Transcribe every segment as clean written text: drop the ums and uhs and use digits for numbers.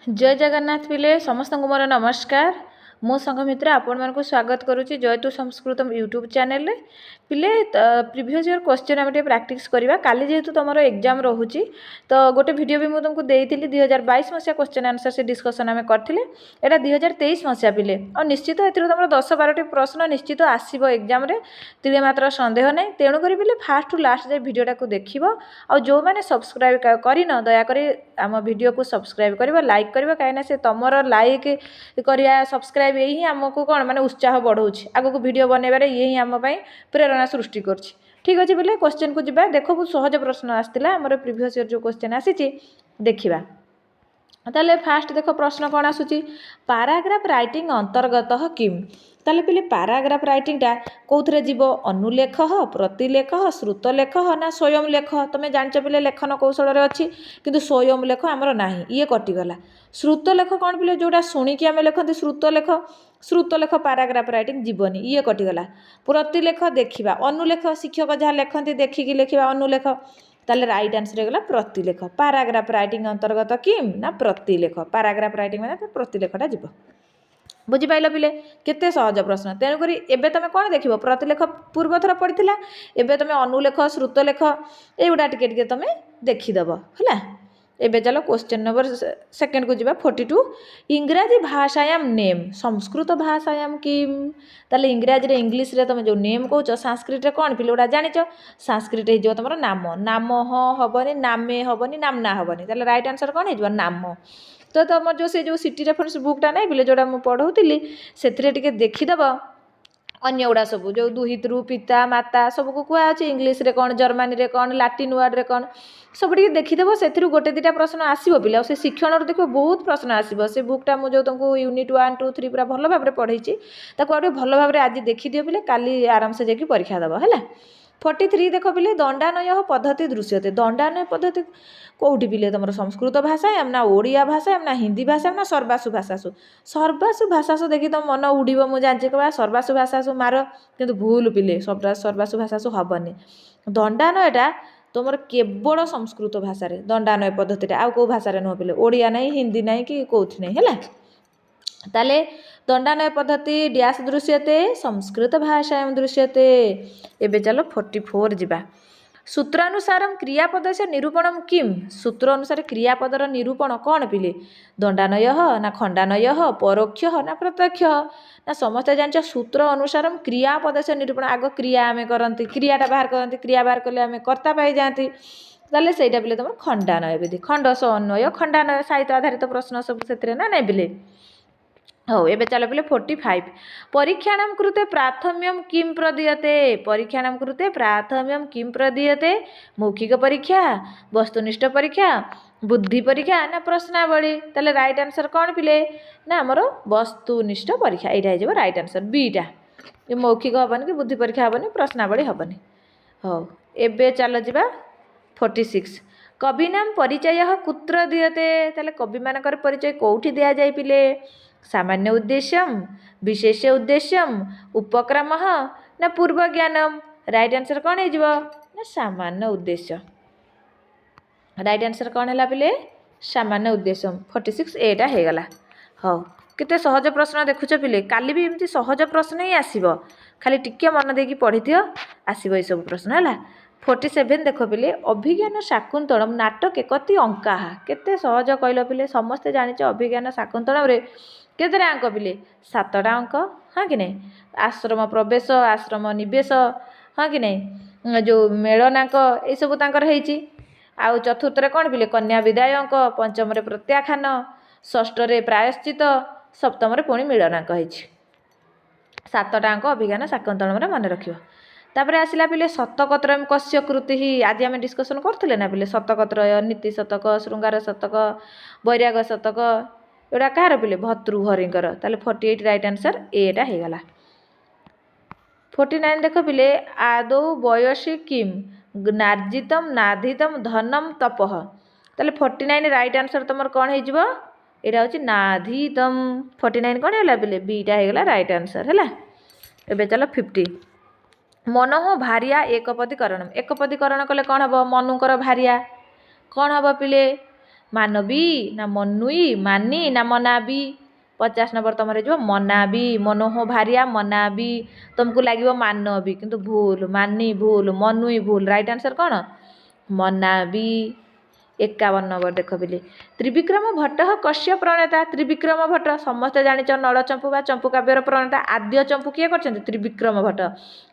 जय जगन्नाथ पिले समस्त को मोर नमस्कार। मो संघमित्र आपण मानक स्वागत करुच्ची जयतु संस्कृत यूट्यूब चैनल पिले प्रीवियस ईयर क्वेश्चन आम प्रैक्टिस करवा काली जेहेतु तुम एग्जाम रोचे तो गोटे वीडियो भी मुझे देती 2022 मसीहा क्वेश्चन आंसर से डिस्कसन आम करते यहाँ 2023 मसीहा पिले और निश्चित ए तुम 10-12टी प्रश्न निश्चित आसब एग्जाम तिले मात्र सन्देह नहीं तेणुक पिले फास्ट टू लास्ट जाए वीडियोटा को देख और जो मैंने सब्सक्राइब करन दयाकोरी आम वीडियो को सब्सक्राइब कर लाइक कर कहीं से तुम लाइक करिया सब्सक्राइब यही आमको कौन माने उत्साह बढ़ाऊँ आगक वीडियो बनइबार यही आम प्रेरणा सृष्टि कर ठीक अच्छे बोले क्वेश्चन को जीवा देख बहुत सहज प्रश्न आसाला आमर प्रीवियस ईयर जो क्वेश्चन आसी देखा ताले फास्ट देख प्रश्न कौन आसूची पाराग्राफ राइटिंग अंतर्गत किम ताले पिले पाराग्राफ राइटिंगटा कौन जीव अनुलेख प्रतिलेख श्रुतलेख ना स्वयं लेख तुम्हें जानच पिले लेखन कौशल अच्छी किंतु स्वयं लेख आमर ना ये कटिगला श्रुतलेख कौन पिले जोटा शुणिकी आम लिखते श्रुतलेख पाराग्राफ राइटिंग जीवनी ये कटिगला प्रतिलेख देखा अनुलेख शिक्षक जहाँ लिखती देखिकी लिखा अनुलेख ताले राइट आंसर होगा प्रतिलेख पाराग्राफ राइटिंग अंतर्गत किम ना प्रतिलेख पाराग्राफ राइटिंग मैंने प्रतिलेखटा जीव बुझिपाइल पिले केते सहज प्रश्न तेणुक एबे तुम कौन देख प्रतिलेख पूर्व थर पड़ी एबे तुम अनुलेख श्रुतलेख एगुड़ा टे तुम देखीदेव है एबे चलो क्वेश्चन नंबर सेकेंड को जीवा 42 इंग्राजी भाषायाम नेम संस्कृत भाषायाम किम ताले इंग्राजी रे इंग्लिश रे तुम जो नेम कौच संस्कृत रे कौन पिले गोटा जानिच संस्कृत हो तुम नाम नाम हबनी नामे हबनी नामना हबनी ताले राइट आंसर कौन हो नाम तो तुम जो से जो सिटी रेफरेंस बुकटा नहीं पिले जोड़ा मुझे पढ़ाऊली से देखीदेव अन्य गुड़ा सब जो दुहितृ पिता माता सबको कहुच्छे इंग्लीश रे कौन जर्मनी रे कौन लाटिन वार्ड रे कौन सब देखीदेव से गोटे दुटा प्रश्न आसो पिला से शिक्षण देख बहुत प्रश्न आसो से बुकटा मुझे तुमको यूनिट 1 2 3 पूरा भल भाव पढ़ाई ताकि भल भाव आज देखीदियो पिले काली आराम से जाकि परीक्षा देव है 43 देख पिले दंडानय पद्धति दृश्यते दंडानय पद्धति कौटी पिले तुम संस्कृत भाषायाम ना ओडिया भाषायाम ना हिंदी भाषायाम ना सर्वासु भाषासु देखी तुम मन उड़ीब मुझे जानचे कह सर्वासु भाषासु मार किंतु भूल पिले सर्वासु भाषासु हबनी दंडानयटा तुम केवल संस्कृत भाषा दंडानय पद्धति आउ कौ भाषा नुह पिले ओडिया नहीं हिंदी नहीं कि कौथि नहीं है ताले दंडानय पद्धति डैश दृश्यते संस्कृत भाषायां दृश्यते एबे चलो 44 जीवा सूत्रानुसार क्रियापद से निरूपण किम सूत्र अनुसार क्रियापदर निरूपण कौन पिले दंडानय ना खंडानय परोक्ष ना प्रत्यक्ष ना समस्त जान सूत्र अनुसार क्रियापद से निरूपण आग क्रिया आम करती क्रियाटा बाहर करती क्रिया बाहर कले आम कर्ता पाई जाती ताले सहीटा पिले तुम खंडानय विधि खंड स अन्वय खंडानय साहित्य आधारित प्रश्न सब से ना नहीं पिले हो एबे चलो पिले 45 परीक्षाणां कृते प्राथम्यम किम प्रदीयते परीक्षाणां कृते प्राथम्यम किम प्रदीयते मौखिक परीक्षा वस्तुनिष्ठ परीक्षा बुद्धि परीक्षा ना प्रश्नावली ताले राइट आंसर कौन पिले ना आमर वस्तुनिष्ठ परीक्षा यहाँ हो राइट आंसर बीटा ये मौखिक हेनी कि बुद्धि परीक्षा हेनी प्रश्नावली हेनी हो एबे चलो जीवा 46 कविनां परिचय कुत्र दीयते ताले कवि मानकर परिचय कौठी दिया जाए पिले सामान्य उद्देश्यम विशेष उद्देश्यम उपक्रम ना पूर्व ज्ञानम राइट आंसर कौन हो ना सामान्य उद्देश्य राइट आंसर कौन है पिले सामान्य उद्देश्यम 46 एटा होगला हाँ केते सहज प्रश्न देखुच पिले काली भी एमती सहज प्रश्न ही आसीबो खाली टिके मन देकी पढ़ी दियो आसीबो ए सब प्रश्न है 47 देख पिले अभिज्ञान शाकुंतलम नाटक कति अंका केते सहज कहल पिले समस्ते जानिच अभिज्ञान शाकुंतलम रे केते अंक पिले 7टा अंक हाँ कि नहीं आश्रम प्रवेश आश्रम निवेश हाँ कि नहीं जो मेलनाक ये सब तांकर हेची आउ चतुर्थ रे कौन पिले कन्या विदाय अंक पंचम रे प्रत्याख्यान षष्ठ रे प्रायश्चित सप्तम रे पुणी मिलनाक हेची 7टा अंक अभिज्ञान शाकुंतलम रे मन रखियो तापरे आसिला पिले शतकत्रयम कस्य कृति ही आज आम डिस्कसन करथिले ना पिले शतकत्रय नीति शतक श्रृंगार शतक वैराग शतक एटा कहार पिले भर्तृहरिंकर ताले 48 राइट आंसर एटा होगला 49 देख पिले आदौ बयसी किम नार्जितम नाधितम धनम तपह ताले 49 राइट आंसर तुम कौन हो यहाँ हूँ नाधितम 49 कौन है पिले बीटा होगला राइट आंसर है एबे चलो 50 मनोह भारिया एकपदीकरण कले कौन हम मनुकर भारिया कौन हम पिले ମାନବୀ ନା ମନୁଇ ମାନି ନା ମନାବି 50 ନମ୍ବର ତୁମର ହେଇଯିବ ମନାବି ମନୋହ ଭାରିଆ ମନାବି ତୁମକୁ ଲାଗିବ ମାନବୀ କିନ୍ତୁ ଭୁଲ ମାନି ଭୁଲ ମନୁଇ ଭୁଲ ରାଇଟ୍ ଆନ୍ସର କ'ଣ ମନାବି 51 ନମ୍ବର ଦେଖ ପିଲେ ତ୍ରିବିକ୍ରମ ଭଟ୍ଟ କଶ୍ୟ ପ୍ରଣେତା ତ୍ରିବିକ୍ରମ ଭଟ୍ଟ ସମସ୍ତେ ଜାଣିଛ ନଳଚମ୍ପୁ ବା ଚମ୍ପୁ କାବ୍ୟର ପ୍ରଣେତା ଆଦ୍ୟ ଚମ୍ପୁ କିଏ କରିଛନ୍ତି ତ୍ରିବିକ୍ରମ ଭଟ୍ଟ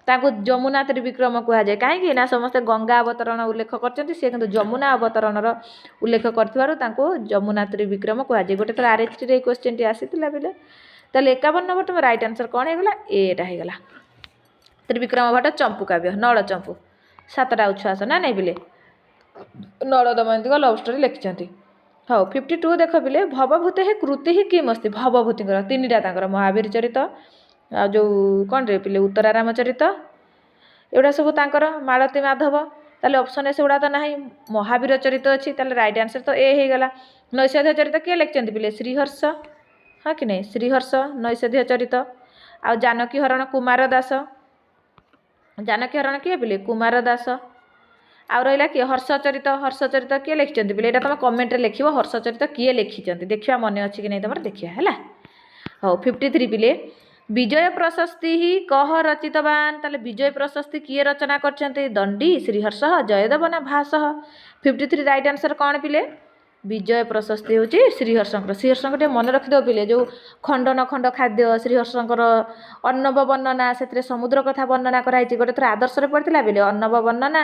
ତାଙ୍କୁ ଯମୁନା ତ୍ରିବିକ୍ରମ କୁହାଯାଏ କାହିଁକି ନା ସମସ୍ତେ ଗଙ୍ଗା ଅବତରଣ ଉଲ୍ଲେଖ କରିଛନ୍ତି ସେ କିନ୍ତୁ ଯମୁନା ଅବତରଣର ଉଲ୍ଲେଖ କରିଥିବାରୁ ତାଙ୍କୁ ଯମୁନା ତ୍ରିବିକ୍ରମ କୁହାଯାଏ ଗୋଟେ ଥର ଆର୍ଏଚଟିରେ ଏଇ କ୍ୱେଶ୍ଚିନ୍ଟି ଆସିଥିଲା ପିଲେ ତାହେଲେ 51 ନମ୍ବର ତୁମ ରାଇଟ୍ ଆନ୍ସର କ'ଣ ହେଇଗଲା ଏଟା ହେଇଗଲା ତ୍ରିବିକ୍ରମ ଭଟ୍ଟ ଚମ୍ପୁ କାବ୍ୟ ନଳଚମ୍ପୁ 7ଟା ଉଚ୍ଛ୍ୱାସ ନା ନାଇଁ ପିଲେ ନଳ ଦମୟନ୍ତୀଙ୍କ ଲଭ୍ ଷ୍ଟୋରି ଲେଖିଛନ୍ତି ହଉ 52 ଦେଖ ପିଲେ ଭବଭୂତେ ହିଁ କୃତି ହିଁ କିମ୍ ଅସ୍ତି ଭବଭୂତିଙ୍କର 3ଟା ତାଙ୍କର ମହାବୀର ଚରିତ ଆଉ ଯେଉଁ କ'ଣରେ ପିଲେ ଉତ୍ତରାରାମ ଚରିତ ଏଗୁଡ଼ା ସବୁ ତାଙ୍କର ମାଳତୀ ମାଧବ ତାହେଲେ ଅପସନ୍ ସେଗୁଡ଼ା ତ ନାହିଁ ମହାବୀର ଚରିତ ଅଛି ତାହେଲେ ରାଇଟ୍ ଆନ୍ସର ତ ଏ ହେଇଗଲା ନୈଷଧ୍ୟ ଚରିତ କିଏ ଲେଖିଛନ୍ତି ପିଲେ ଶ୍ରୀହର୍ଷ ହଁ କି ନାହିଁ ଶ୍ରୀହର୍ଷ ନୈଷଧ୍ୟ ଚରିତ ଆଉ ଜାନକୀ ହରଣ କୁମାର ଦାସ ଜାନକୀ ହରଣ କିଏ ପିଲେ କୁମାର ଦାସ ଆଉ ରହିଲା କିଏ ହର୍ଷଚରିତ କିଏ ଲେଖିଛନ୍ତି ପିଲେ ଏଇଟା ତୁମେ କମେଣ୍ଟରେ ଲେଖିବ ହର୍ଷଚରିତ କିଏ ଲେଖିଛନ୍ତି ଦେଖିବା ମନେ ଅଛି କି ନାହିଁ ତୁମର ଦେଖିବା ହେଲା ହଉ 53 ପିଲେ ବିଜୟ ପ୍ରଶସ୍ତି ହିଁ କହ ରଚିତବାନ ତାହେଲେ ବିଜୟ ପ୍ରଶସ୍ତି କିଏ ରଚନା କରିଛନ୍ତି ଦଣ୍ଡି ଶ୍ରୀହର୍ଷ ଜୟଦେବ ନା ଭାସଃ 53 ରାଇଟ୍ ଆନ୍ସର କ'ଣ ପିଲେ ବିଜୟ ପ୍ରଶସ୍ତି ହେଉଛି ଶ୍ରୀହର୍ଷଙ୍କର ଟିକେ ମନେ ରଖିଦେବ ପିଲେ ଯେଉଁ ଖଣ୍ଡନ ଖଣ୍ଡ ଖାଦ୍ୟ ଶ୍ରୀହର୍ଷଙ୍କର ଅର୍ଣ୍ଣବ ବର୍ଣ୍ଣନା ସେଥିରେ ସମୁଦ୍ର କଥା ବର୍ଣ୍ଣନା କରାହେଇଛି ଗୋଟେ ଥର ଆଦର୍ଶରେ ପଡ଼ିଥିଲା ପିଲେ ଅର୍ଣ୍ଣବ ବର୍ଣ୍ଣନା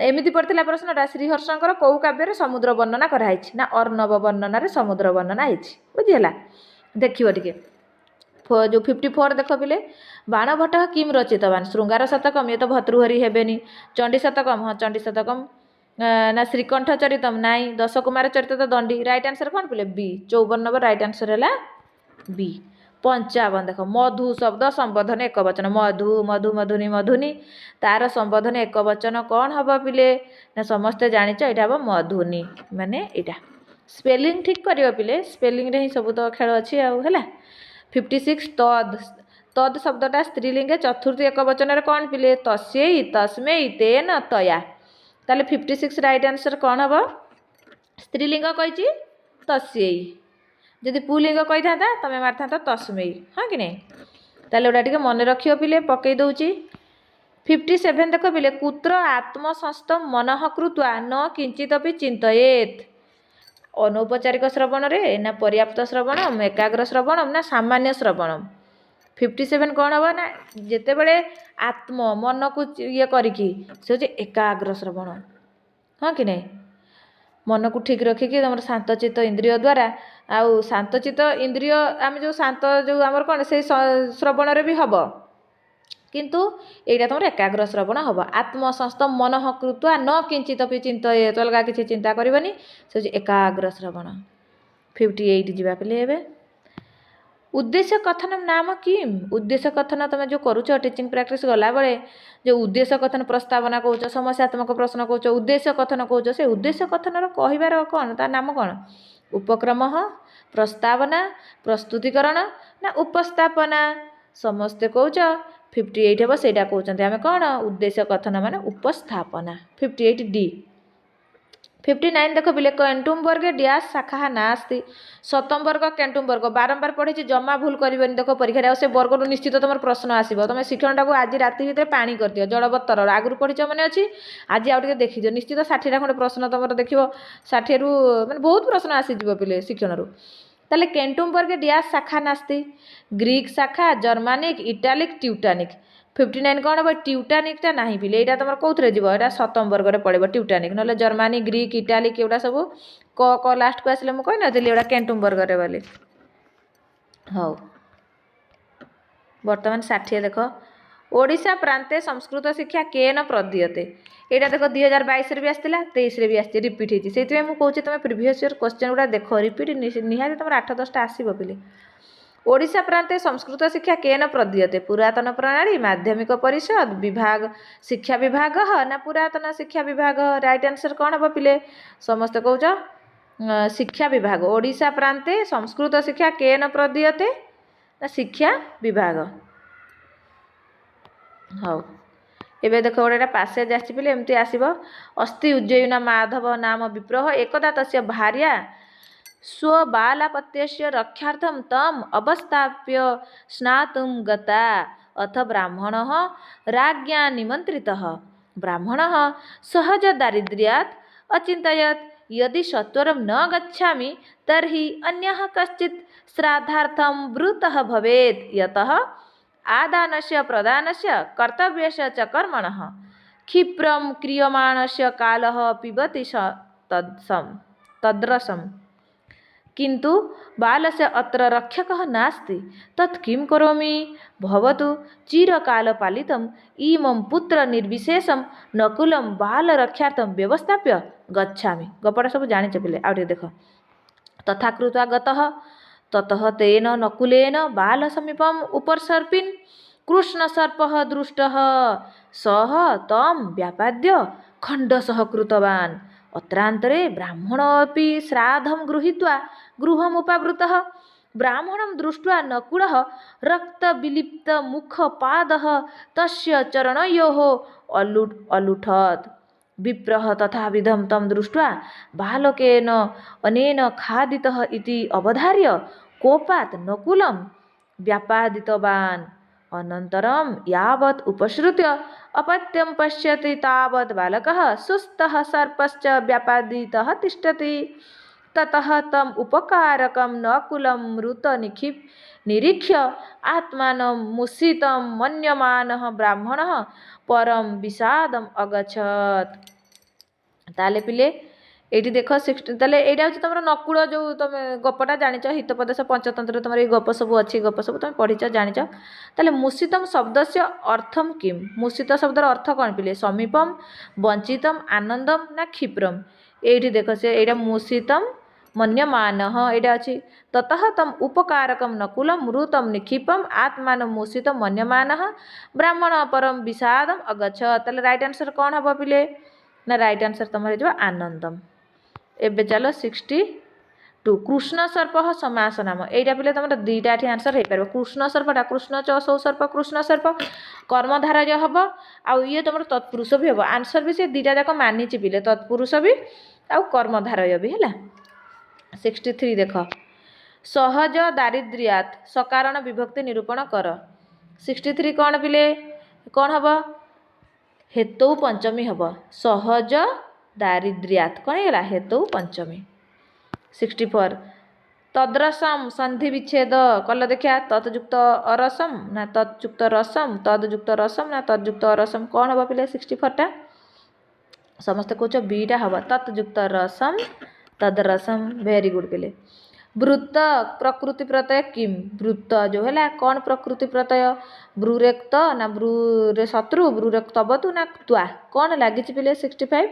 ଏମିତି ପଡ଼ିଥିଲା ପ୍ରଶ୍ନଟା ଶ୍ରୀହର୍ଷଙ୍କର କେଉଁ କାବ୍ୟରେ ସମୁଦ୍ର ବର୍ଣ୍ଣନା କରାହେଇଛି ନା ଅର୍ଣ୍ଣବ ବର୍ଣ୍ଣନାରେ ସମୁଦ୍ର ବର୍ଣ୍ଣନା ହେଇଛି ବୁଝିହେଲା ଦେଖିବ ଟିକେ ଯେଉଁ 54 ଦେଖ ପିଲେ ବାଣଭଟ୍ଟ କିମ୍ ରଚିତବାନ ଶୃଙ୍ଗାର ଶତକମ୍ ଇଏ ତ ଭର୍ତ୍ତୃହରି ହେବେନି ଚଣ୍ଡୀ ଶତକମ୍ ହଁ ଚଣ୍ଡୀ ଶତକମ୍ ନା ଶ୍ରୀକଣ୍ଠ ଚରିତମ୍ ନାଇଁ ଦଶକୁମାର ଚରିତ ତ ଦଣ୍ଡି ରାଇଟ୍ ଆନ୍ସର କ'ଣ ପିଲେ ବି 54 ନମ୍ବର ରାଇଟ୍ ଆନ୍ସର ହେଲା ବି 55 ଦେଖ ମଧୁ ଶବ୍ଦ ସମ୍ବୋଧନ ଏକବଚନ ମଧୁ ମଧୁ ମଧୁନି ମଧୁନି ତାର ସମ୍ବୋଧନ ଏକବଚନ କ'ଣ ହେବ ପିଲେ ନା ସମସ୍ତେ ଜାଣିଛ ଏଇଟା ହେବ ମଧୁନି ମାନେ ଏଇଟା ସ୍ପେଲିଂ ଠିକ୍ କରିବ ପିଲେ ସ୍ପେଲିଂରେ ହିଁ ସବୁ ତ ଖେଳ ଅଛି ଆଉ ହେଲା 56 ତଦ୍ ଶବ୍ଦଟା ସ୍ତ୍ରୀଲିଙ୍ଗେ ଚତୁର୍ଥୀ ଏକବଚନରେ କ'ଣ ପିଲେ ତସ୍ୟୈ ତସ୍ମୈ ତେନ ତୟା ତାହେଲେ 56 ରାଇଟ୍ ଆନ୍ସର କ'ଣ ହେବ ସ୍ତ୍ରୀଲିଙ୍ଗ କହିଛି ତସ୍ୟୈ ଯଦି ପୁଲିଙ୍ଗ କହିଥାନ୍ତା ତମେ ମାରିଥାନ୍ତ ତସ୍ମୈ ହଁ କି ନାହିଁ ତାହେଲେ ଏଗୁଡ଼ା ଟିକେ ମନେ ରଖିବ ପିଲେ ପକେଇ ଦେଉଛି 57 ଦେଖ ପିଲେ କୁତ୍ର ଆତ୍ମସଂସ୍ଥ ମନଃ କୃତ୍ୱା ନ କିଞ୍ଚିଦପି ଚିନ୍ତୟେତ୍ ଅନୌପଚାରିକ ଶ୍ରବଣରେ ନା ପର୍ଯ୍ୟାପ୍ତ ଶ୍ରବଣମ୍ ଏକାଗ୍ର ଶ୍ରବଣମ୍ ନା ସାମାନ୍ୟ ଶ୍ରବଣମ୍ 57 କ'ଣ ହେବ ନା ଯେତେବେଳେ ଆତ୍ମ ମନକୁ ଇଏ କରିକି ସେ ହେଉଛି ଏକାଗ୍ର ଶ୍ରବଣ ହଁ କି ନାହିଁ ମନକୁ ଠିକ୍ ରଖିକି ତୁମର ଶାନ୍ତଚିତ୍ତ ଇନ୍ଦ୍ରିୟ ଦ୍ୱାରା ଆଉ ଶାନ୍ତଚିତ୍ତ ଇନ୍ଦ୍ରିୟ ଆମେ ଯେଉଁ ଶାନ୍ତ ଯେଉଁ ଆମର କ'ଣ ସେଇ ଶ୍ରବଣରେ ବି ହେବ କିନ୍ତୁ ଏଇଟା ତୁମର ଏକାଗ୍ର ଶ୍ରବଣ ହେବ ଆତ୍ମସଂସ୍ଥ ମନଃ କୃତ୍ୱା ନ କିଞ୍ଚିଦପି ଚିନ୍ତୟେତ୍ ଅଲଗା କିଛି ଚିନ୍ତା କରିବନି ସେ ହେଉଛି ଏକାଗ୍ର ଶ୍ରବଣ 58 ଯିବା ପିଲେ ଏବେ ଉଦ୍ଦେଶ୍ୟ କଥନ ନାମ କିମ୍ ଉଦ୍ଦେଶ୍ୟ କଥନ ତୁମେ ଯେଉଁ କରୁଛ ଟିଚିଂ ପ୍ରାକ୍ଟିସ୍ ଗଲାବେଳେ ଯେଉଁ ଉଦ୍ଦେଶ୍ୟ କଥନ ପ୍ରସ୍ତାବନା କହୁଛ ସମସ୍ୟାତ୍ମକ ପ୍ରଶ୍ନ କହୁଛ ଉଦ୍ଦେଶ୍ୟ କଥନ କହୁଛ ସେ ଉଦ୍ଦେଶ୍ୟ କଥନର କହିବାର କ'ଣ ତା ନାମ କ'ଣ ଉପକ୍ରମ ପ୍ରସ୍ତାବନା ପ୍ରସ୍ତୁତିକରଣ ନା ଉପସ୍ଥାପନା ସମସ୍ତେ କହୁଛ 58 ହେବ ସେଇଟା କହୁଛନ୍ତି ଆମେ କ'ଣ ଉଦ୍ଦେଶ୍ୟ କଥନ ମାନେ ଉପସ୍ଥାପନା 58 ଡି 59 ଦେଖ ପିଲେ କେଣ୍ଟୁମ୍ ବର୍ଗେ ଡ୍ୟାସ୍ ଶାଖା ନାସ୍ତି ସତମ ବର୍ଗ କେଣ୍ଟୁମ୍ ବର୍ଗ ବାରମ୍ବାର ପଢ଼ିଛି ଜମା ଭୁଲ କରିବନି ଦେଖ ପରୀକ୍ଷାରେ ଆଉ ସେ ବର୍ଗରୁ ନିଶ୍ଚିତ ତୁମର ପ୍ରଶ୍ନ ଆସିବ ତୁମେ ଶିକ୍ଷଣଟାକୁ ଆଜି ରାତି ଭିତରେ ପାଣି କରିଦିଅ ଜଳବତ୍ତର ଆଗରୁ ପଢ଼ିଛ ମନେ ଅଛି ଆଜି ଆଉ ଟିକେ ଦେଖିଦିଅ ନିଶ୍ଚିତ 60ଟା ଖଣ୍ଡେ ପ୍ରଶ୍ନ ତୁମର ଦେଖିବ 60ରୁ ମାନେ ବହୁତ ପ୍ରଶ୍ନ ଆସିଯିବ ପିଲେ ଶିକ୍ଷଣରୁ ତାହେଲେ କେଣ୍ଟୁମ୍ ବର୍ଗେ ଡ୍ୟାସ୍ ଶାଖା ନାସ୍ତି ଗ୍ରୀକ୍ ଶାଖା ଜର୍ମାନିକ୍ ଇଟାଲିକ୍ ଟ୍ୟୁଟାନିକ୍ 59 କ'ଣ ହେବ ଟ୍ୟୁଟାନିକ୍ଟା ନାହିଁ ପିଲେ ଏଇଟା ତୁମର କେଉଁଥିରେ ଯିବ ଏଇଟା ସପ୍ତମ ବର୍ଗରେ ପଡ଼ିବ ଟ୍ୟୁଟାନିକ୍ ନହେଲେ ଜର୍ମାନୀ ଗ୍ରୀକ୍ ଇଟାଲିକ୍ ଏଗୁଡ଼ା ସବୁ କ ଲାଷ୍ଟକୁ ଆସିଲେ ମୁଁ କହିନଥିଲି ଏଗୁଡ଼ା କେଣ୍ଟୁମ୍ ବର୍ଗରେ ବୋଲି ହଉ ବର୍ତ୍ତମାନ 60 ଦେଖ ଓଡ଼ିଶା ପ୍ରାନ୍ତେ ସଂସ୍କୃତ ଶିକ୍ଷା କେନ ପ୍ରଦୀୟତେ ଏଇଟା ଦେଖ 2022ରେ ବି ଆସିଥିଲା 23ରେ ବି ଆସିଛି ରିପିଟ୍ ହେଇଛି ସେଇଥିପାଇଁ ମୁଁ କହୁଛି ତୁମେ ପ୍ରିଭିୟସ୍ ଇୟର୍ କ୍ୱେଶ୍ଚନ୍ ଗୁଡ଼ା ଦେଖ ରିପିଟ୍ ନିହାତି ତୁମର 8-10ଟା ଆସିବ ପିଲେ ଓଡ଼ିଶା ପ୍ରାନ୍ତେ ସଂସ୍କୃତ ଶିକ୍ଷା କେନ ପ୍ରଦୀୟତେ ପୁରାତନ ପ୍ରଣାଳୀ ମାଧ୍ୟମିକ ପରିଷଦ ବିଭାଗ ଶିକ୍ଷା ବିଭାଗ ନା ପୁରାତନ ଶିକ୍ଷା ବିଭାଗ ରାଇଟ୍ ଆନ୍ସର କ'ଣ ହେବ ପିଲେ ସମସ୍ତେ କହୁଛ ଶିକ୍ଷା ବିଭାଗ ଓଡ଼ିଶା ପ୍ରାନ୍ତେ ସଂସ୍କୃତ ଶିକ୍ଷା କେନ ପ୍ରଦୀୟତେ ନା ଶିକ୍ଷା ବିଭାଗ ହଉ एबे देख गोटे पासेज आसिले एमती आसब अस्ति उज्जयिना माधव नाम विप्रह एकदा तस्य भार्या स्वबालापत्यस्य रक्षार्थं तम अवस्थाप्य स्नातुं गता अथ ब्राह्मणः राज्ञा निमन्त्रितः। ब्राह्मणः सहज दारिद्र्यात् अचिन्तयत् यदि सत्वरं न गच्छामि तर्हि अन्यः कश्चित् श्राद्धार्थं वृतः भवेत् यतः आदानस्य प्रदानस्य कर्तव्यस्य च कर्मणः क्षिप्रं क्रियमाणस्य कालः पिबति स तद्रसम् किन्तु बालस्य अत्र रक्षकः नास्ति तत् किं करोमि भवतु चिरकालपालितम् इमं पुत्र निर्विशेषं नकुलं बालरक्षार्थं व्यवस्थाप्य गच्छामि। गपटा सब जानिच पिले आउ देख तथा कृत्वा गतः ततः तेन नकुलेन बालसमीपम् उपसर्पिन् कृष्णसर्पः दृष्टः सः तं व्यापाद्य खण्डसः कृतवान्। अत्रान्तरे ब्राह्मणोऽपि श्राद्धं गृहीत्वा गृहमुपावृतः। ब्राह्मणं दृष्ट्वा नकुलः रक्तविलिप्तमुखपादः तस्य चरणयोः अलुठत्। विप्रः तथाविधं तं दृष्ट्वा बालकेन अनेन खादितः इति अवधार्य कोपात् नकुलं व्यापादितवान्। अनन्तरं यावत् उपसृत्य अपत्यं पश्यति तावत् बालकः सुस्थः सर्पश्च व्यापादितः तिष्ठति। ततः तम् उपकारकं नकुलं निरीक्ष्य आत्मानं मुसितं मन्यमानः ब्राह्मणः परम विषादम अगछत। ताले पिले एटी देख 16 ताले एटा होची तमरो नकुल जो तमे गपटा जानिच हितोपदेश पंचतंत्र तमरो ए गप सब अछि गप सब तमे पढिच जानिच। ताले मुसितम शब्दस्य अर्थम किम मुसित शब्दर अर्थ कोन पिले समीपम वंचितम आनंदम ना क्षिप्रम। एटी देख से एटा मुसितम मन्यमानः एटा अछि। ततः तम उपकारकम नकुलम मृतम निक्षिपम आत्मानं मुसितम मन्यमानः ब्राह्मण परम विषादम अगछत। ताले राइट आंसर कोन हबो पिले ना राइट आंसर तमरे जो आनंदम। एबे चलो 62 कृष्ण सर्प समास नाम एटा पिले तमरा दुईटा एठी आंसर हे परबो। कृष्ण सर्पटा कृष्ण चसौ सर्प कृष्ण सर्प कर्मधारय हबो आ ये तमरो तत्पुरुष भी हबो। आंसर भी से दुईटा जाक मानिछि पिले तत्पुरुष भी आ कर्मधारय भी हैला। 63 देख सहज दारिद्र्यात सकारण विभक्ति निरूपण कर। 63 कौन पिले कौन हम हेतु पंचमी हम सहज दारिद्र्यात कौन है हेतु पंचमी। 64 तद्रसम संधि विच्छेद कल देखिया तत्युक्त अरसम ना तत्युक्त रसम तदयुक्त रसम ना तदयुक्त अरसम कौन हम पिले 64 टा समस्त कौच बीटा हम तत्युक्त रसम तदरसम। वेरी गुड पिले। वृत्त प्रकृति प्रत्यय किम वृत्त जो है कौन प्रकृति प्रत्यय ब्रूरेक्त ना ब्रूरे शत्रु ब्रूरेक्त बतु ना क्त्वा कौन लगी पिले 65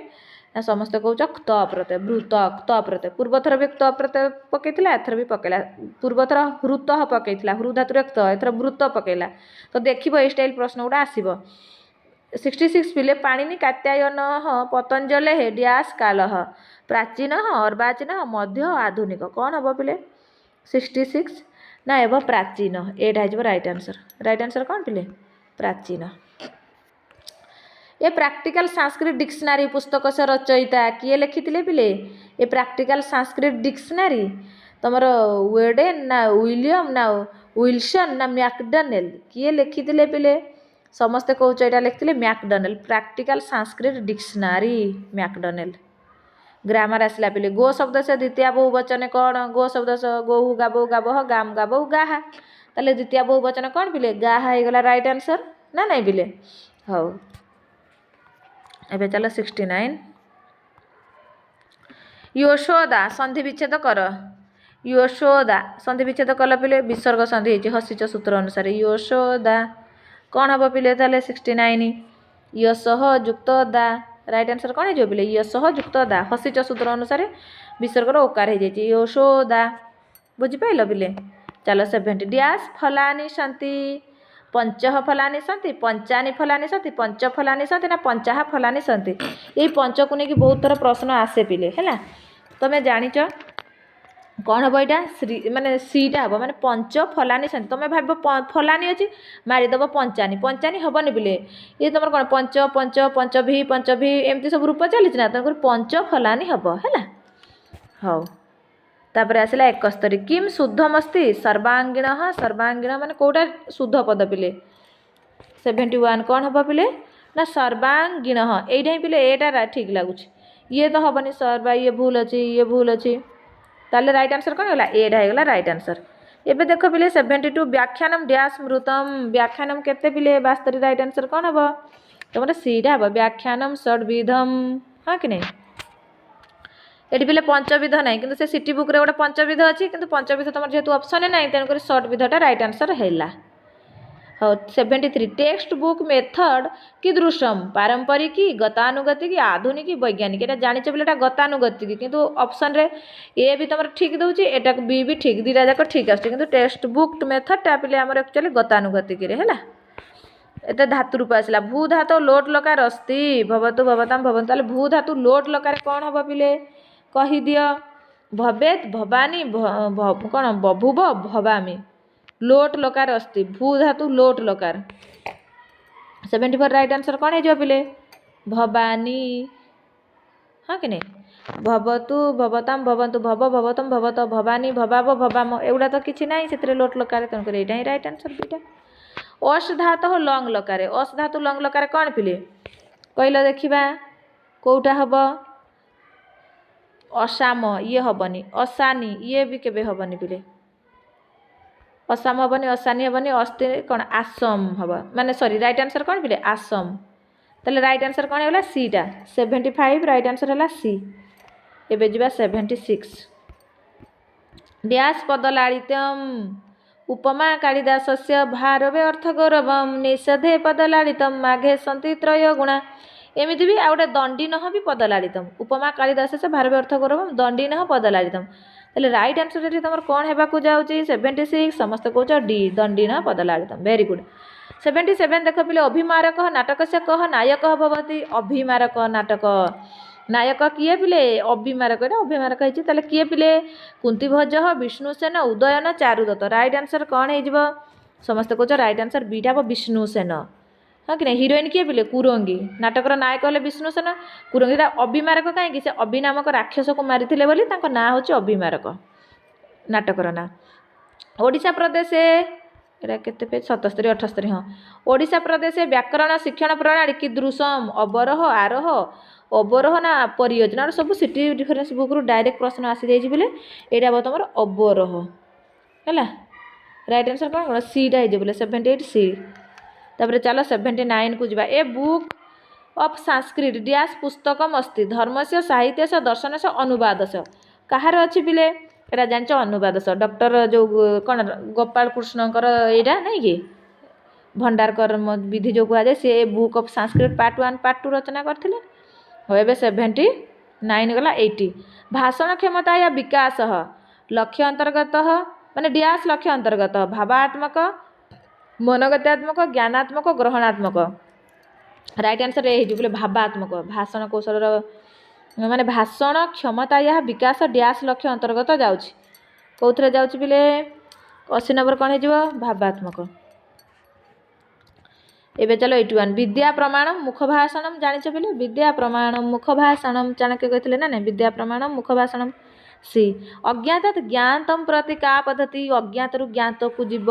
ना समस्त कौच क्त प्रत्यय वृत्त क्त प्रत्यय पूर्वथर भी क्त प्रत्यय पकईला एथर भी पकईला पूर्वथर हृत पकईला हृ धातुरे क्त एथर वृत्त पकईला तो देखिबो ए स्टाइल प्रश्न गुड़ा आसीबो। 66 पिले पाणिनि कात्यायन पतंजले डैश काल प्राचीन अर्वाचीन मध्य आधुनिक कौन हम पिले 66 ना एवं प्राचीन एटा हो राइट आंसर। राइट आंसर कौन पिले प्राचीन। ये प्रैक्टिकल संस्कृत डिक्शनरी पुस्तक से रचयिता किए लिखिथिले पिले ये प्रैक्टिकल संस्कृत डिक्शनरी तमर वेडेन ना विलियम ना विल्सन ना मैकडनेल किए लिखिथिले पिले समस्ते कौच एटा लिखिथिले मैकडनेल प्रैक्टिकल संस्कृत डिक्शनरी मैकडनेल। ग्रामर आसला पिले गो शब्द से द्वितीय बहुवचन कौन गो शब्द से गोहु गाबो गाबह गाम गाबो गाहा ताले द्वितीय बहुवचन कौन पिले गाहा हो गला राइट आंसर ना नहीं पिले। हाँ एबे चलो 69 यशोदा संधि विच्छेद कर। यशोदा संधि विच्छेद कल पिले विसर्ग संधि हसिच सूत्र अनुसार यशोदा कौन हम पिले ताले 69 यशः युक्त दा राइट आंसर कौन है पिले यशः युक्त दा हसिच सूत्र अनुसार विसर्गर ओकार हो जाए यशोदा बुझिपाइल पिले। चलो 70 डैश फलानी सन्ति पंचह फलानी सन्ति पंचानी फलानी सन्ति पंच फलानी सन्ति ना पंचाह फलानी सन्ति यही पंच को लेकिन बहुत थर प्रश्न आसे पिले है तुम जानिच कौन हम यहाँ श्री माने सीटा हम माने पंच फलानी सन्धि तुम भाव फलानी अच्छी मारिदेव पंचानी पंचानी हेनी पिले ये तुम कौन पंच पंच पंच भी एमती सब रूप चली तेणुक पंच फलानी हम है हौ तापर आसला 71 किम शुद्धमस्ति सर्वांगीण सर्वांगीण माने कौटा शुद्ध पद पिले 71 कौन हम पिले ना सर्वांगीण यहीटा ही पिले एटा ठीक लगुच ये तो हेनी सर्वा ये भूल अच्छी ये भूल अच्छी ताले राइट आंसर कौन है एटा होगा राइट आंसर एबे देख पिले 72 व्याख्यानम डैश मृतम व्याख्यानम केते पिले 72 राइट आंसर कौन हम तुम सीटा हम व्याख्यानम षड्विधम हाँ कि नहीं ये पिले पंचविध ना कि से सिटी बुक गोटे पंचविध अच्छी कि पंचविध तुम जेहतु ऑप्शन ना तेणुक षड्विधटा राइट आंसर है हाँ 73 टेक्स्ट बुक मेथड कीदृशम पारंपरिक गतानुगतिक आधुनिक वैज्ञानिक यहाँ जानी बोले गतानुगतिक किंतु ऑप्शन रे ए भी तुम ठीक दूसरी एटा बी भी ठीक दुटा जाक ठीक आसुच्ची टेक्स्ट बुक मेथडटा पिले आमर एक्चुअली गतानुगतिक है एत धातु रूप आसला भू धातु लोट लकार अस्ति भवतु भवताम भवन्तु ताले भू धातु लोट लकार कौन हम पिले कहीदि भवेत भवानी कौन बभुव भवामी लोट लकार अस्ति भू धातु लोट लकार 74 राइट आंसर कौन है पिले भवानी हाँ कि नहीं भवतु भवताम भवन्तु भव भवतम भवत भवानी भवाव भवाम एगुड़ा तो किसी ना से लोट लकार तेणुक यहाँ ही राइट आंसर दुईटा अश धातु लंग लकार अश धातु लंग लकार कौन पिले कहल देखा कौटा हम असाम ये हेनी असानी ये भी केबे हेनी पिले असाम हेनी असानी हेनी अस्ति कौन आसम हम माने सॉरी राइट आंसर कौन पिले आसम ताले राइट आंसर कौन है सीटा 75 राइट आंसर है सी एबे जिबा 76 डैश पदलाड़ितम उपमा कालिदासस्य भारवे अर्थ गौरवम निषेधे पदलाड़ितम माघे सन्ति त्रय गुणा एमती भी आउटे दंडीन भी पदलाड़ितम उपमा कालिदास से भारवे अर्थ गौरवम दंडीन पदलाड़ितम ताले राइट आंसर ये तुम कौन होगा जाऊँगी 76 समस्त कौच डी दंडीन पदलाड़ितम वेरी गुड 77 देख पिले अभिमारक नाटक से कह नायक भवती अभिमारक नाटक नायक किए पिले अभिमारक अभिमारक होते किए पिले कुंतीभोज विष्णुसेन उदयन चारुदत्त राइट आंसर कौन हो समस्त कौच राइट आंसर बीटा विष्णुसेन हाँ कि नहीं हिरोइन किए पिले कुरंगी नाटकर नायक हेले विष्णुसेन कुरंगीटा अभिमारक कहीं से अभि नामक राक्षस को मारी बोली ना हूँ अभिमारक नाटकर ना ओडिशा प्रदेश एटा केते पेज 77 78 हाँ ओडिशा प्रदेश व्याकरण शिक्षण प्रणाली कीदृशम अवरोह आरोह अवरोह ना परियोजना सब सिटी डिफरेन्स बुक रु डायरेक्ट प्रश्न आसी जाइए बोले यहाँ तुम अवरोह है राइट आंसर कौन सीटा हो बोले 78 सी तापर चलो 79 को जावा a book of Sanskrit dash पुस्तकम अस्ति धर्म से साहित्य से दर्शन से अनुवाद से कहार अच्छी पिले एटा जान अनुवाद से डॉक्टर जो कौन गोपाल कृष्णकर यहाँ नहीं कि भंडारकर विधि जो कहुए सी book of Sanskrit part 1 part 2 रचना करते हे 79 गला 80 भाषण क्षमता या विकास लक्ष्य अंतर्गत माने डैश लक्ष्य अंतर्गत भावात्मक मनोगत्यात्मक ज्ञानात्मक ग्रहणात्मक राइट आंसर ये बोले भावात्मक भाषण कौशल माने भाषण क्षमता या विकास डैश लक्ष्य अंतर्गत जाउछि कौथरे जाउछि बोले 80 नंबर कौन हो भावात्मक एबे चलो 81 विद्या प्रमाणम मुख भाषणम जानिछ बोले विद्या प्रमाणम मुख भाषणम चाणक्य कहथिले ना विद्या प्रमाणम मुख भाषणम सी अज्ञात ज्ञातम प्रति का पद्धति अज्ञात रु ज्ञात को जीव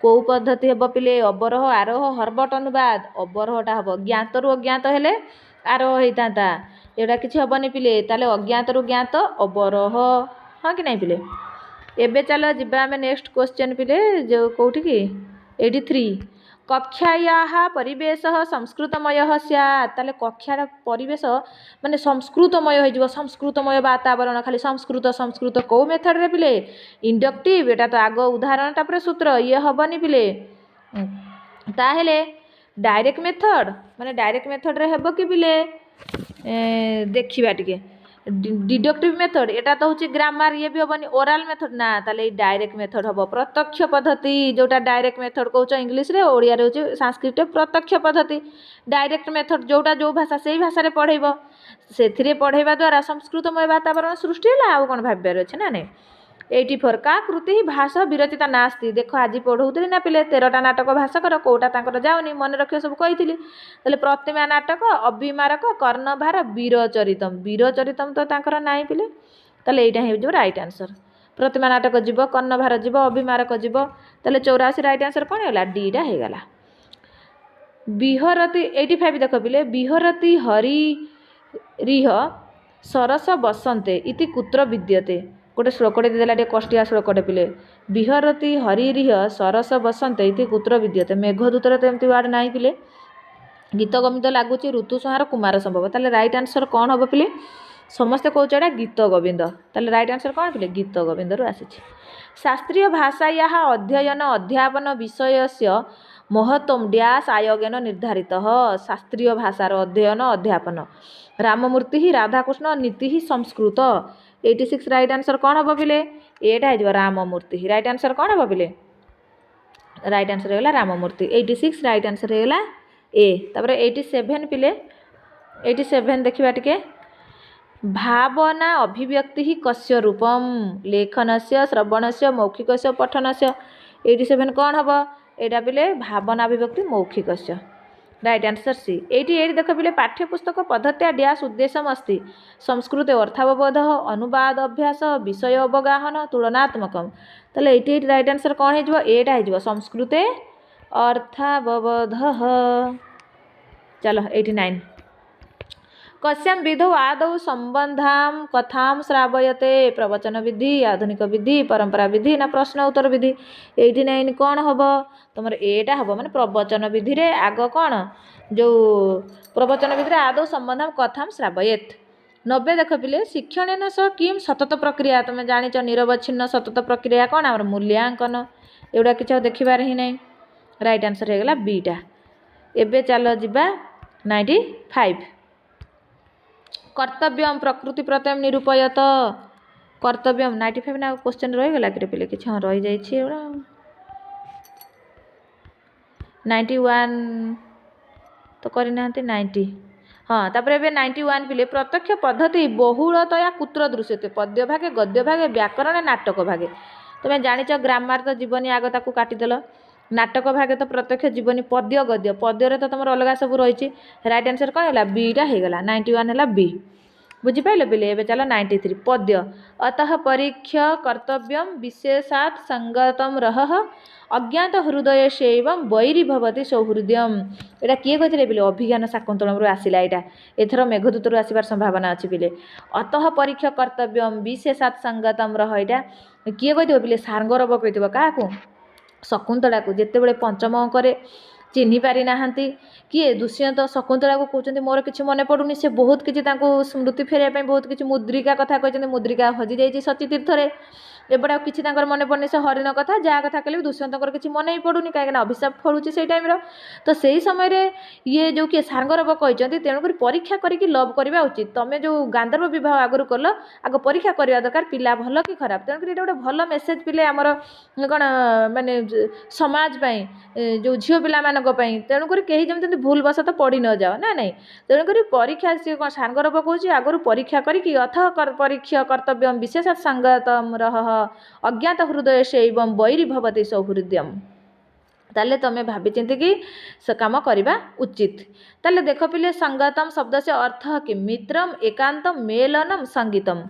कौ पद्धति हम पिले अवरोह आरोह हर्बट अनुवाद अवरोहटा हम ज्ञात रु अज्ञात हेले आरोह होता एटा किसी हेनी पिले ताले अज्ञात रु ज्ञात अवरोह हाँ कि नहीं पिले एबे चलो जिबा आमे नेक्स्ट क्वेश्चन पिले जो कौटी की 83 कक्षायाः परिवेशः संस्कृतमयः स्यात् ताले कक्षार परिवेश माने संस्कृतमय हो संस्कृतमय वातावरण खाली संस्कृत संस्कृत कौ मेथड रे पिले इंडक्टिव एटा तो आग उदाहरण तापर सूत्र ये हेनी पिले ताहेले डायरेक्ट मेथड माने डायरेक्ट मेथड रे हेबो कि पिले देखिबा टिके डिडक्टिव मेथड एटा तो हूँ ग्रामर ये भी हेनी ओराल मेथड ना ताले डायरेक्ट मेथड हम प्रत्यक्ष पद्धति जोटा डायरेक्ट मेथड कौच इंग्लीश रे ओडिया रे हूँ संस्कृत प्रत्यक्ष पद्धति डायरेक्ट मेथड जोटा जो भाषा से भाषा पढ़ेब से पढ़ेवा द्वारा संस्कृतमय वातावरण सृष्टि है आउ कौन भाव्यार अच्छे ना नहीं 84 का कृति भाषा विरचिता नास्ती देख आज पढ़ौली ना पिले 13टा नाटक भाषकर कौटा तांकर जाऊनी मन रखियो सब कही प्रतिमा नाटक अभिमारक कर्णभार वीरचरितम तो तांकर नाई पिले ताले एटा हो राइट आंसर प्रतिमा नाटक जीव कर्णभार जीव अभिमारक जीव ताले 84 राइट आंसर कौन है डीटा हो गला विहरती 85 देख पिले विहरती हरि रिह सरस बसंते इति कुत्र विद्यते गोटे श्लोकटे देला टे कष्टिया श्लोकटे पिले विहरती हरिरिह सरस बसंते इति कुत्र विद्यते मेघदूतर तो एमती वार्ड नाई पिले गीत गोविंद लगुच ऋतुसंहार कुमार संभव ताले राइट आंसर कौन हम पिले समस्ते कौच एटा गीत गोविंद ताले राइट आंसर कौन पिले गीत गोविंद रु आसी शास्त्रीय भाषाया अध्ययन अध्यापन विषयस्य महत्व डैश आयोगेन निर्धारित शास्त्रीय भाषार अध्ययन अध्यापन राममूर्ति राधाकृष्ण नीति संस्कृत 86 राइट आंसर कौन हम पिले एटा हो राममूर्ति राइट आंसर कौन हम पिले राइट आंसर होगा राममूर्ति 86 राइट आंसर होगा ए तापर 87 पिले 87 देखिबा टिके भावना अभिव्यक्ति ही कस्य रूपम लेखनस्य श्रवणस्य मौखिकस्य पठनस्य 87 कौन हम एटा पिले भावना अभिव्यक्ति मौखिकस्य राइट आंसर सी 88 देख पिले पाठ्यपुस्तक पद्धत्या डैश उद्देश्यम अस्ति संस्कृत अर्थावबोध अनुवाद अभ्यास विषय अवगाहन तुलनात्मकम ताले 88 राइट आंसर कौन हो एटा हो संस्कृते अर्थावबोध चलो 89 कस्याम विधौ आदौ संबंधाम कथाम श्रावयते प्रवचन विधि आधुनिक विधि परंपरा विधि ना प्रश्न उत्तर विधि 89 कौन हम तुम एटा हम माने प्रवचन विधि रे आग कौन जो प्रवचन विधि रे आदौ संबंधाम कथाम श्रावयेत 90 देख पिले शिक्षण सह किम सतत प्रक्रिया तुम जानिच निरवच्छिन्न सतत प्रक्रिया कौन आम मूल्यांकन एगुड़ा किसी देखिबार ही नहीं राइट आंसर हो गला बीटा एबे चलो जिबा 95 कर्तव्यम प्रकृति प्रत्यय निरूपयत कर्तव्यम 95 ना क्वेश्चन रही गला कि पिले किछ रही जाई छी एगुड़ा 91 तो करना 90 हाँ तापर एबे 91 पिले प्रत्यक्ष पद्धति बहुलतया कुत्र दृश्यते पद्य भागे गद्य भागे व्याकरण नाटक भागे तुम जानिच ग्रामर तो जीवनी आग ताकू काटिदेल नाटक भागे तो प्रत्यक्ष जीवनी पद्य गद्य पद्य तो तुम अलग सब रही राइट आंसर कौन है बीटा हो गला 91 है बी बुझिपाल पिले एबे चलो 93 पद्य अतः परीक्ष कर्तव्यम विशेषात् संगतम रह अज्ञात हृदय शैवम वैरी भवती सौहृदयम एटा किए कहते पिले अभिज्ञान शाकुंतलम आसला यहाँ एथर मेघदूतर आसबार संभावना अच्छी पिले अतः परीक्ष कर्तव्यम विशेषात् संगतम रह यहाँ किए कहते पिले सारंगरव कहते क्या शकुंतला को जितेबले पंचम अंकरे चिन्हि पारि नाहांती किए दुष्यंत शकुंतला को कहते मोर किसी मन पड़ुनी से बहुत किसी स्मृति फेरिया बहुत किसी मुद्रिका कथा कहते मुद्रिका हजि जाइए सची तीर्थरे एबड़ा किसी मन पड़नी से हरिण कथा जहाँ कथा कहले भी दुष्यंत किसी मन ही पड़ुनी कहीं अभिशाप फलुची से टाइम तो से समय ये जो किए सारंगरव कहते तेणुक परीक्षा करके लव करवा उचित तुम जो गांधर्व विवाह आगु कल आग परीक्षा करवा दरकार पिला भल कि खराब तेणुक ये गोटे भल मेसेज पिले आमर कौन माने समाज जो झील पाई तेणुक कहीं जमी भूल बस तो पड़ न जाओ ना नहीं तेणुक परीक्षा सी कौन सारंगरव कहूँ आगु परीक्षा करके अथ परीक्षा कर्तव्य विशेष संगतम रह अज्ञात हृदय से एवं वैरी भवती सौहृदयम ताले तमें भावी चिंती कि से कम करवा उचित ताले देख पिले संगतम शब्द से अर्थ कि मित्रम एकांतम मेलनम संगीतम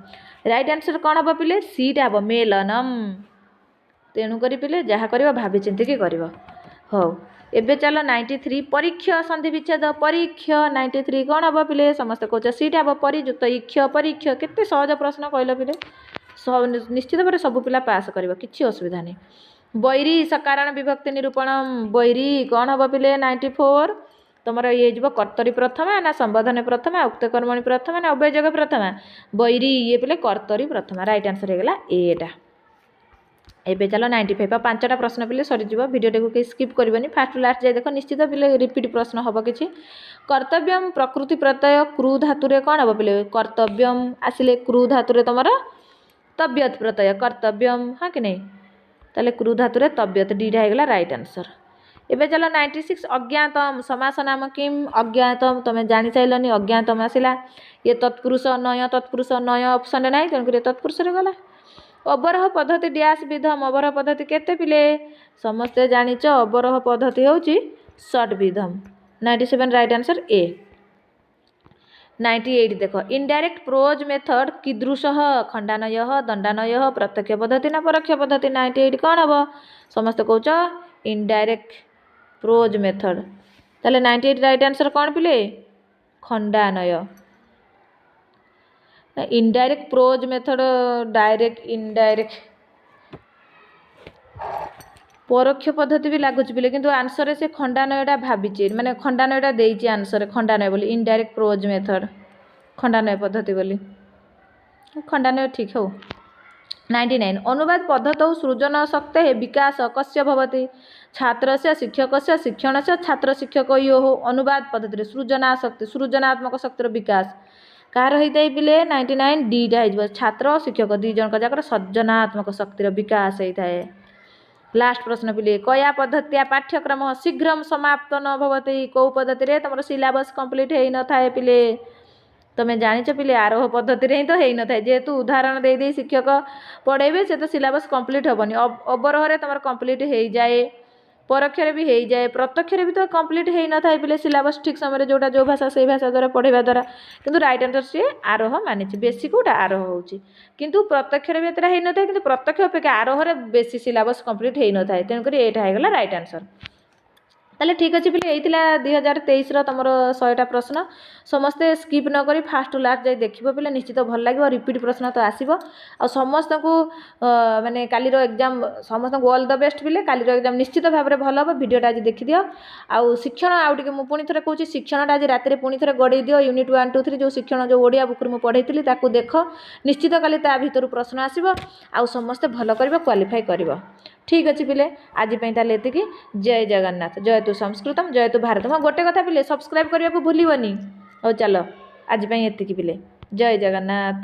राइट आंसर कौन हम पिले सीटा हम मेलनम तेणुक पिले जहाँ कर भावी चिंती कि कर हो एबे चलो 93 परीक्ष संधि विच्छेद परीक्ष 93 कौन हम पिले समस्त कौच सीटा हम परियुक्त इक्ष परीक्ष केते सहज प्रश्न कहल पिले निश्चित भाव सब पिला पास कर किसी असुविधा नहीं बैरी सकारण विभक्ति निरूपण बैरी कौन हम पिले 94 तुम ये जो कर्तरी प्रथमा ना संबोधन प्रथमा उक्त कर्मणि प्रथमा ना अव्ययजग प्रथमा बैरी ये पिले कर्तरी प्रथमा राइट आंसर हो गला एटा एबे चलो 95 पांचटा प्रश्न पिले सरीज भिडियो को स्किप करनी फास्ट लास्ट जाए देख निश्चित पिले रिपीट प्रश्न हम कि कर्तव्यम प्रकृति प्रत्यय क्रू धातुरे कौन हम पिले कर्तव्यम आसिले क्रू धातुरे तुम तब्यत प्रत्यय कर्तव्यम हाँ कि नहीं ताले क्रू धातुरे तब्यत डीटा होगा राइट आंसर। एबे चलो 96 अज्ञातम समास नाम किम अज्ञातम तुम्हें जानी सारे अज्ञातम आसला ये तत्पुरुष नय तत्पुरुष नय ऑप्शन ना तेणुक तत्पुरुष गला। अवरोह पद्धति डैश विधम अवरोह पद्धति केते पिले समस्ते जानिच अवरोह पद्धति होची षट विधम 97 राइट आंसर ए। 98 देखो इनडायरेक्ट प्रोज मेथड कीदृश खंडानय दंडानय प्रत्यक्ष पद्धति ना परोक्ष पद्धति 98 कौन हम समस्त कौच इनडायरेक्ट प्रोज मेथड ताले 98 राइट आंसर कौन पिले खंडानय indirect prose method direct indirect परोक्ष पद्धति भी लगुच पिले किंतु आंसर से खंडानयटा भाभी माने खंडानयटा देइछि आंसर खंडानय बोली इनडायरेक्ट प्रोज मेथड खंडानय पद्धति बोली खंडानय ठीक हो। 99 अनुवाद पद्धतौ सृजन शक्ते विकास कस्य भवति छात्रस्य शिक्षकस्य शिक्षणस्य छात्र शिक्षकयोः अनुवाद पद्धति सृजनाशक्ति सृजनात्मक शक्तिर विकास कार होता है पिले 99 डीटा हो छात्र शिक्षक दी जन जाकर सृजनात्मक शक्तिर विकास होता है। लास्ट प्रश्न पिले कया पद्धतिया पाठ्यक्रम शीघ्र समाप्त न भवति कौ पद्धति रे तुम सिलेबस कंप्लीट हो न था पिले तुम्हें जानिच पिले आरोह पद्धति रे ही तो हो न था जेहेतु उदाहरण दे दे शिक्षक पढ़ेबे से तो सिलेबस कंप्लीट हेनी अवरोह तुम कंप्लीट हो जाए परोक्षरे भी हो जाए प्रत्यक्षरे भी तो कंप्लीट हो न था पिले सिलेबस ठीक समय जोटा जो भाषा से भाषा द्वारा पढ़ेवा द्वारा किंतु राइट आंसर सी आरोह मानी बेसी कोटा आरोह होची किंतु प्रत्यक्षरे भी एतरा हो न था किंतु प्रत्यक्ष अपेक्षा आरोह बेसी सिलेबस कंप्लीट हो न था तेणुक एटा होगला राइट आंसर। ताले ठीक अच्छे पिले यही 2023 तुम 100टा प्रश्न समस्ते स्किप न करी फास्ट लास्ट जाए देख पिले निश्चित भल लगे रिपीट प्रश्न तो आसो आ समस्त को माने कालीर एग्जाम समस्त को ऑल द बेस्ट पिले कालीर एग्जाम निश्चित भाव में भल हम भिडियोटा आज देखी आउ शिक्षण आउ टे पुणी थे कहूँ शिक्षणटा आज राति पुणी थे गड़े दियो यूनिट 1 2 3 जो शिक्षण जो ओडिया बुक में पढ़ाई ताकू देख निश्चित काली ता भितर प्रश्न आसो आउ समस्ते भल कर क्वालिफाई कर ठीक अच्छे पिले आज ये जय जगन्नाथ जय तु संस्कृतम जय तु भारतम गोटे कथा पिले सब्सक्राइब करने को भूलनी और चलो आज ये पिले जय जगन्नाथ।